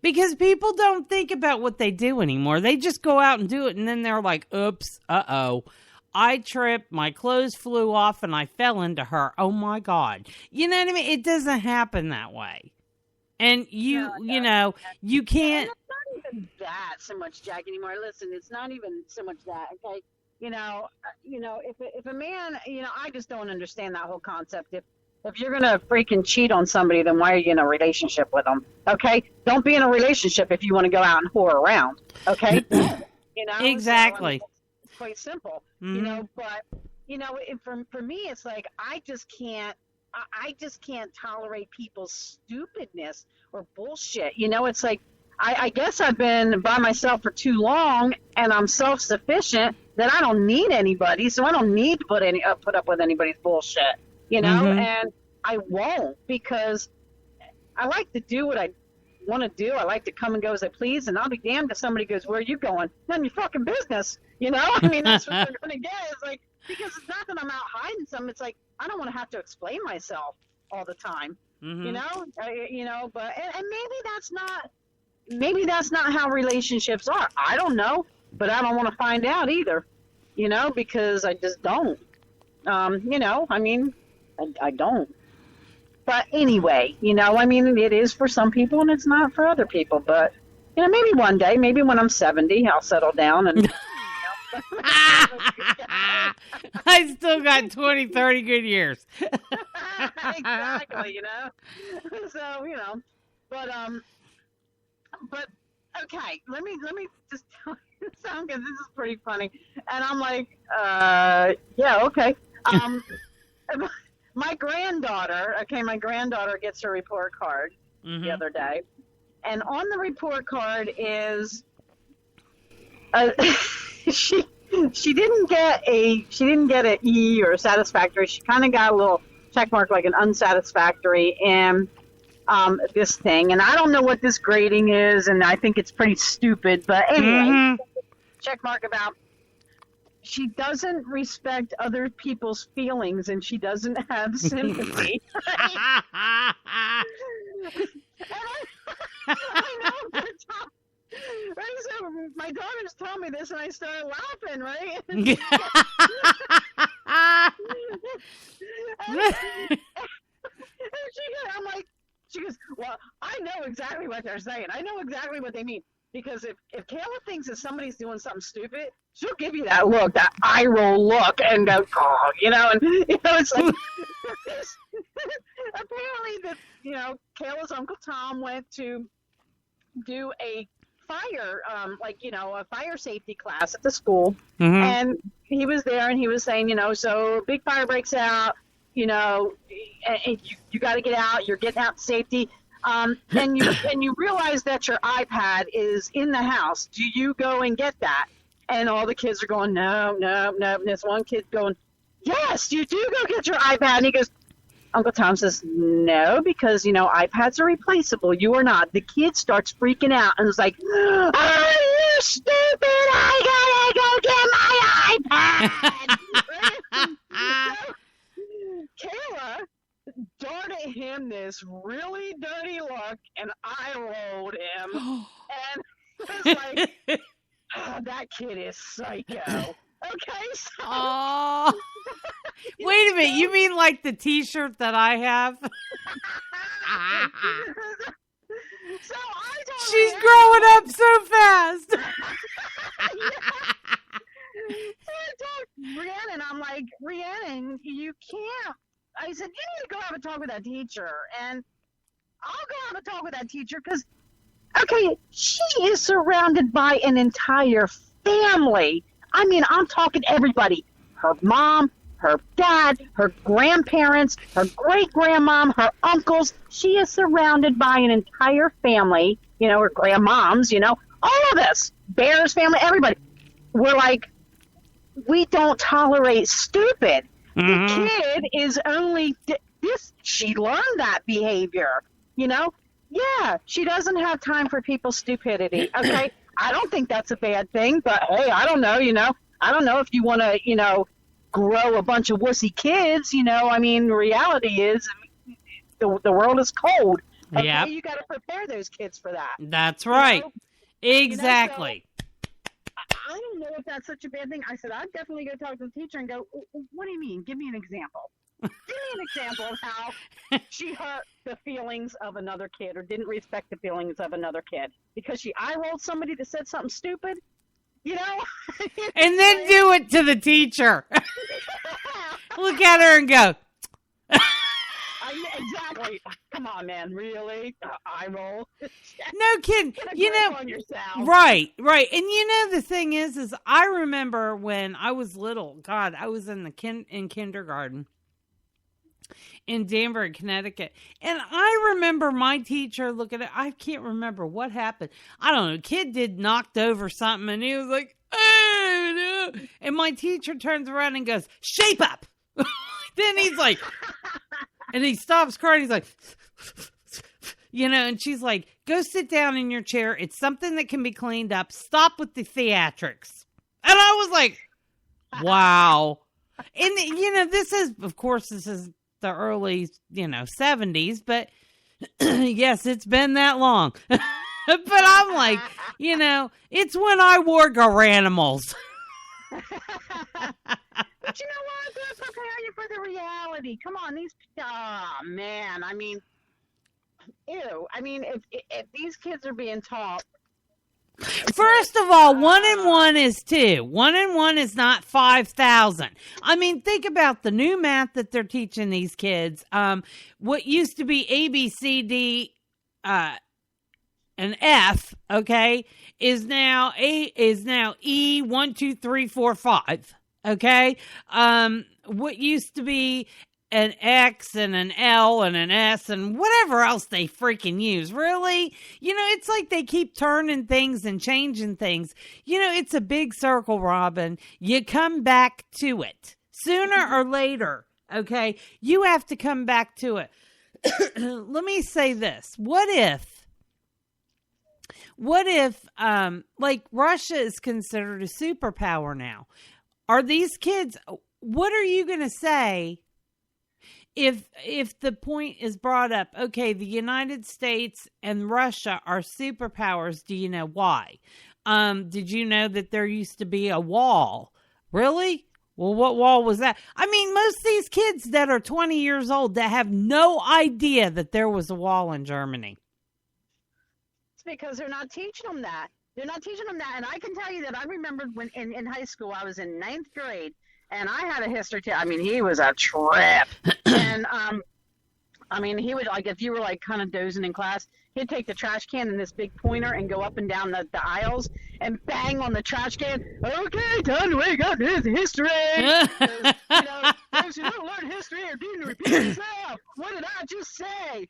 Because people don't think about what they do anymore. They just go out and do it, and then they're like, oops, I tripped, my clothes flew off, and I fell into her. Oh, my God. You know what I mean? It doesn't happen that way. And you know, you can't. It's not even that so much, Jacki, anymore. Listen, it's not even so much that, okay? You know, if a man, you know, I just don't understand that whole concept. If you're going to freaking cheat on somebody, then why are you in a relationship with them? Okay? Don't be in a relationship if you want to go out and whore around. Okay? You know? Exactly. So, I mean, it's quite simple. Mm-hmm. You know, but, you know, for me, it's like, I just can't tolerate people's stupidness or bullshit. You know, it's like, I guess I've been by myself for too long, and I'm self-sufficient that I don't need anybody, so I don't need to put up with anybody's bullshit. You know, Mm-hmm. and I won't, because I like to do what I want to do. I like to come and go as I please, and I'll be damned if somebody goes, where are you going? None of your fucking business. You know, I mean, that's what they're going to get. It's like, because it's not that I'm out hiding something. It's like, I don't want to have to explain myself all the time. Mm-hmm. You know, but and maybe that's not how relationships are. I don't know, but I don't want to find out either. You know, because I just don't. You know, I mean, I don't. But anyway, you know, I mean, it is for some people and it's not for other people. But, you know, maybe one day, maybe when I'm 70, I'll settle down and. I still got 20, 30 good years. Exactly, you know. So, you know, but okay, let me just tell you something, because this is pretty funny. And I'm like, yeah, okay. My granddaughter gets her report card the other day, and on the report card is she didn't get an E or a satisfactory. She kind of got a little check mark, like an unsatisfactory, in this thing. And I don't know what this grading is, and I think it's pretty stupid. But anyway, check mark about she doesn't respect other people's feelings, and she doesn't have sympathy. I know. Right, so my daughters told me this, and I started laughing. Right. I'm like, she goes, well, I know exactly what they're saying. I know exactly what they mean. Because if Kayla thinks that somebody's doing something stupid, she'll give you that look, that eye roll look, and go, oh, and it's like, apparently Kayla's Uncle Tom went to do a fire, a fire safety class at the school, and he was there, and he was saying, so big fire breaks out, and you got to get out, you're getting out to safety. And you realize that your iPad is in the house. Do you go and get that? And all the kids are going, no. And this one kid going, yes, you do go get your iPad. And he goes, Uncle Tom says, no, because, iPads are replaceable. You are not. The kid starts freaking out and is like, are you stupid? I gotta go get my iPad. So, Kayla darted him this really dirty look, and I rolled him, and it was like, oh, that kid is psycho. Okay, so... Oh. Wait a minute, you mean like the t-shirt that I have? So I told She's growing up so fast. So I told Rhiannon, I'm like, Rhiannon, you can't. I said, you need to go have a talk with that teacher. And I'll go have a talk with that teacher because, okay, she is surrounded by an entire family. I mean, I'm talking everybody. Her mom, her dad, her grandparents, her great-grandmom, her uncles. She is surrounded by an entire family, her grandmoms, all of us. Bear's family, everybody. We're like, we don't tolerate stupid. The kid is only this. She learned that behavior, Yeah, she doesn't have time for people's stupidity. Okay, I don't think that's a bad thing. But hey, I don't know. I don't know if you want to, grow a bunch of wussy kids. I mean, reality is the world is cold. Okay, Yep. You got to prepare those kids for that. That's right. Exactly. So, I don't know if that's such a bad thing. I said, I'd definitely go talk to the teacher and go, what do you mean? Give me an example. Give me an example of how she hurt the feelings of another kid or didn't respect the feelings of another kid because she eye-rolled somebody that said something stupid, And then do it to the teacher. Look at her and go. Exactly. Come on, man. Really? Eye roll. No kidding. On yourself. Right. And the thing is I remember when I was little, God, I was in kindergarten in Danbury, Connecticut. And I remember my teacher looking at, I can't remember what happened. I don't know. Kid did knocked over something and he was like, oh, no. And my teacher turns around and goes, shape up. Then he's like, and he stops crying. He's like, and she's like, go sit down in your chair. It's something that can be cleaned up. Stop with the theatrics. And I was like, wow. And, this is the early, 70s, but yes, it's been that long. But I'm like, it's when I wore Garanimals. But you know what? They'll prepare you for the reality. Come on, man. I mean, ew. I mean, if these kids are being taught. First of all, 1 and 1 is 2. 1 and 1 is not 5,000. I mean, think about the new math that they're teaching these kids. What used to be A, B, C, D, and F, okay, is now E, 1, 2, 3, 4, 5. Okay. What used to be an X and an L and an S and whatever else they freaking use. Really? It's like they keep turning things and changing things. It's a big circle, Robyn. You come back to it sooner or later. Okay. You have to come back to it. Let me say this. What if like Russia is considered a superpower now? Are these kids, what are you going to say if the point is brought up, okay, the United States and Russia are superpowers, do you know why? Did you know that there used to be a wall? Really? Well, what wall was that? I mean, most of these kids that are 20 years old that have no idea that there was a wall in Germany. It's because they're not teaching them that. They're not teaching them that. And I can tell you that I remembered when in high school, I was in 9th grade, and I had a history teacher. I mean, he was a trip. And, I mean, he would, like, if you were, like, kind of dozing in class, he'd take the trash can and this big pointer and go up and down the aisles and bang on the trash can. Okay, time to wake up. This history. You know, those who don't learn history are doomed to repeat themselves. What did I just say?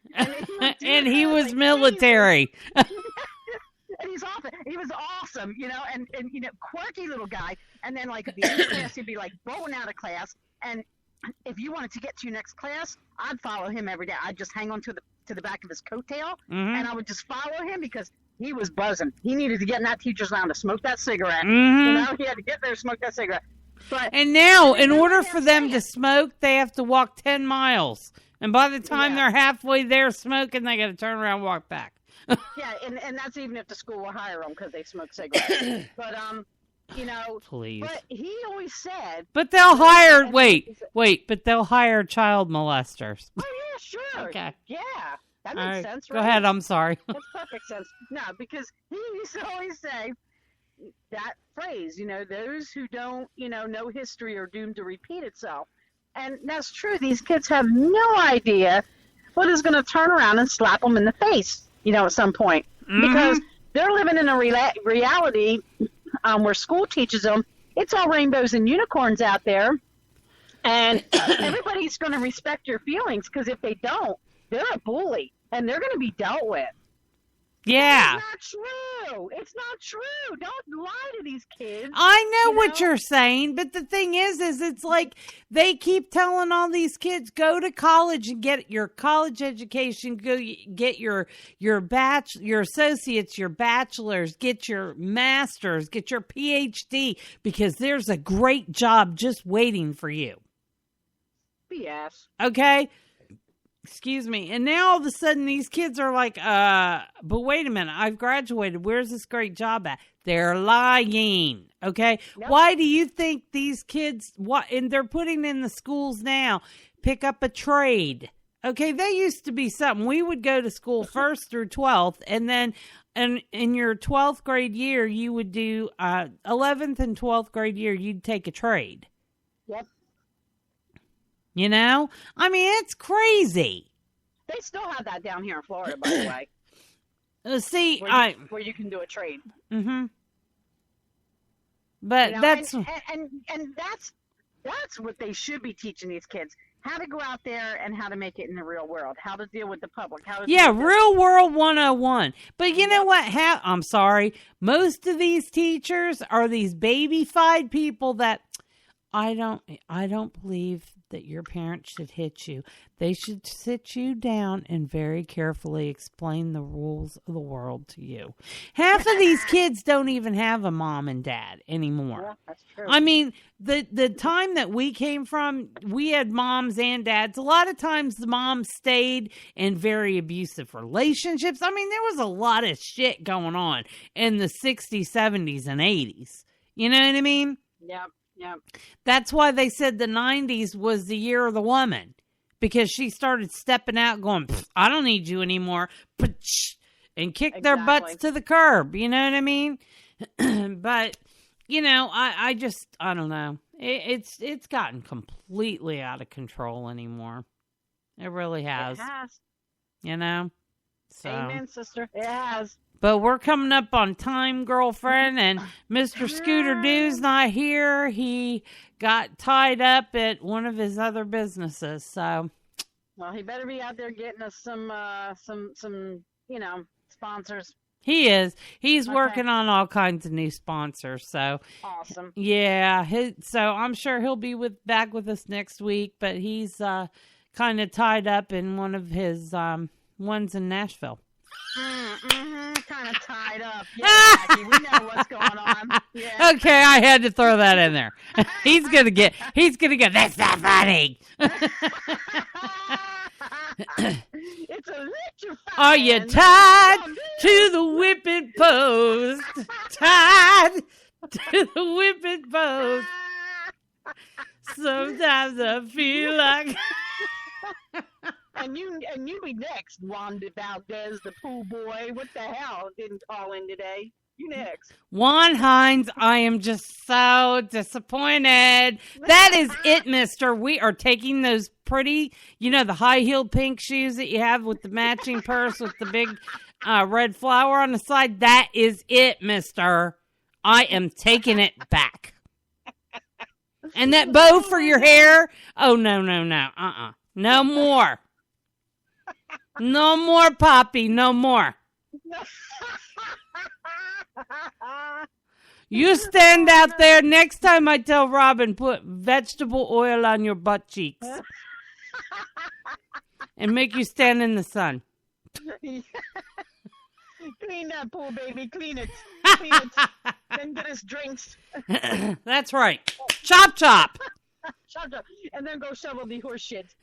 And he was military. And he was awesome, you know, and you know, quirky little guy. And then, like, at the end of class, he'd be like bowling out of class. And if you wanted to get to your next class, I'd follow him every day. I'd just hang on to the back of his coattail, and I would just follow him because he was buzzing. He needed to get in that teacher's lounge to smoke that cigarette. You know, he had to get there to smoke that cigarette. And now, in order for them to smoke, they have to walk 10 miles. And by the time they're halfway there smoking, they got to turn around and walk back. Yeah, and that's even if the school will hire them because they smoke cigarettes. But, you know, please. But he always said. But they'll hire. Wait. But they'll hire child molesters. Oh yeah, sure. Okay. Yeah, that makes sense. Right? Go ahead. I'm sorry. That's perfect sense. No, because he used to always say that phrase. You know, those who don't, you know history are doomed to repeat itself. And that's true. These kids have no idea what is going to turn around and slap them in the face. You know, at some point, because they're living in a reality. Where school teaches them it's all rainbows and unicorns out there, and everybody's going to respect your feelings, because if they don't, they're a bully and they're going to be dealt with. Yeah. It's not true. It's not true. Don't lie to these kids. I know what you're saying, but the thing is it's like they keep telling all these kids, go to college and get your college education, go get your associates, your bachelor's, get your master's, get your PhD, because there's a great job just waiting for you. BS. Okay? Excuse me. And now all of a sudden these kids are like, but wait a minute, I've graduated. Where's this great job at? They're lying. Okay. Yep. Why do you think these kids, and they're putting in the schools now, pick up a trade? Okay. They used to be something. We would go to school 1st through 12th, and then in your 12th grade year, you would do 11th and 12th grade year, you'd take a trade. Yep. You know? I mean, it's crazy. They still have that down here in Florida, by the way. See, where you can do a trade. Mm-hmm. But you know, that's... And that's what they should be teaching these kids. How to go out there and how to make it in the real world. How to deal with the public. Real world 101. But you know what? I'm sorry. Most of these teachers are these baby-fied people that... I don't believe that your parents should hit you. They should sit you down and very carefully explain the rules of the world to you. Half of these kids don't even have a mom and dad anymore. Yeah, that's true. I mean, the time that we came from, we had moms and dads. A lot of times the moms stayed in very abusive relationships. I mean, there was a lot of shit going on in the 60s, 70s, and 80s. You know what I mean? Yeah. Yeah. That's why they said the 90s was the year of the woman, because she started stepping out going, I don't need you anymore, and kicked their butts to the curb. You know what I mean? But, you know, I don't know. It's gotten completely out of control anymore. It really has. It has. You know? So. Amen, sister. It has. But we're coming up on time, girlfriend, and Mr. Scooter Doo's not here. He got tied up at one of his other businesses, so. Well, he better be out there getting us some, sponsors. He is. He's working on all kinds of new sponsors, so. Awesome. Yeah, so I'm sure he'll be back with us next week, but he's kind of tied up in one of his ones in Nashville. Mm-hmm. kind of tied up. Yeah, Jackie, we know what's going on. Yeah. Okay, I had to throw that in there. He's gonna go, that's not funny. It's electrifying. Are you tied to the whipping post? Tied to the whipping post. Sometimes I feel like... And you be next, Juan Valdez, the pool boy. What the hell? Didn't call in today. You next. Juan Hines, I am just so disappointed. That is it, mister. We are taking those pretty, the high-heeled pink shoes that you have with the matching purse with the big red flower on the side. That is it, mister. I am taking it back. And that bow for your hair? Oh, no. No more. No more, Poppy. No more. You stand out there. Next time I tell Robyn, put vegetable oil on your butt cheeks. And make you stand in the sun. Clean that pool, baby. Clean it. Then get us drinks. That's right. Chop. Chop. And then go shovel the horse shit.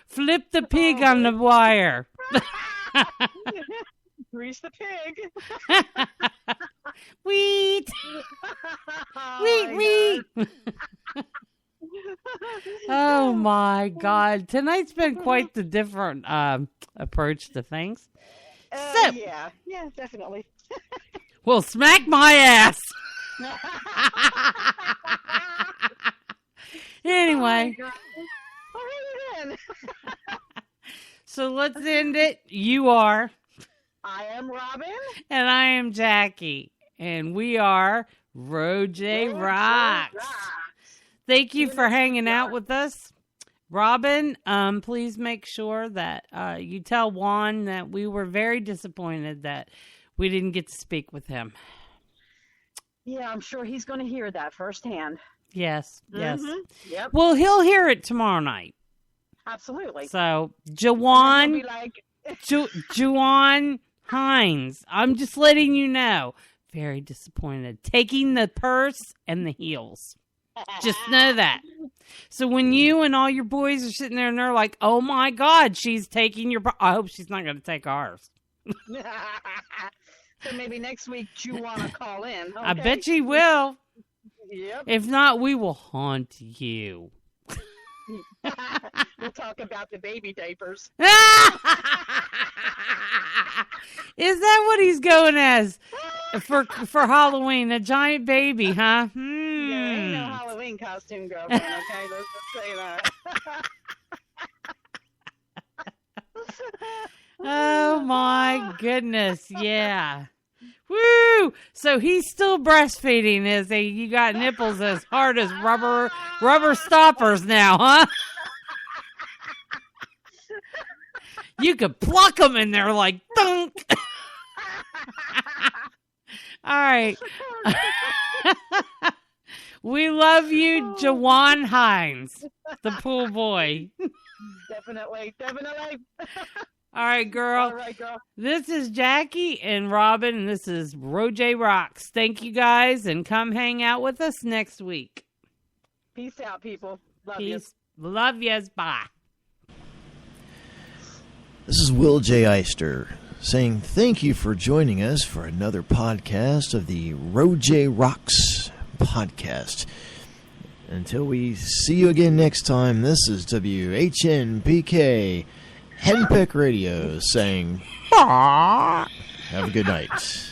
Flip the pig on the wire. Grease the pig. Wheat. Wheat. Oh my God. Tonight's been quite the different approach to things. Yeah, definitely. Well, smack my ass. Anyway. So let's end it. You are. I am Robyn. And I am Jacki. And we are RoJa Roxz. Thank you for hanging out with us. Robyn, please make sure that you tell Juan that we were very disappointed that we didn't get to speak with him. Yeah, I'm sure he's going to hear that firsthand. Yes. Mm-hmm. Yep. Well, he'll hear it tomorrow night. Absolutely. So, Juan Hines, I'm just letting you know, very disappointed. Taking the purse and the heels. Just know that. So when you and all your boys are sitting there and they're like, oh my God, she's taking your... I hope she's not going to take ours. So maybe next week you want to call in. Okay? I bet she will. Yep. If not, we will haunt you. We'll talk about the baby diapers. Is that what he's going as for Halloween? A giant baby, huh? Yeah, ain't no Halloween costume, girlfriend. Okay, let's say that. Oh my goodness, yeah. Woo! So he's still breastfeeding, is he? You got nipples as hard as rubber stoppers now, huh? You could pluck them and they're like, thunk. All right. We love you, Juan Hines, the pool boy. Definitely. All right, girl. All right, girl. This is Jacki and Robyn, and this is RoJa Roxz. Thank you, guys, and come hang out with us next week. Peace out, people. Love Peace. Love yous. Bye. This is Will J. Eyster saying thank you for joining us for another podcast of the RoJa Roxz podcast. Until we see you again next time, this is WHNPK Henpeck Radio saying, have a good night.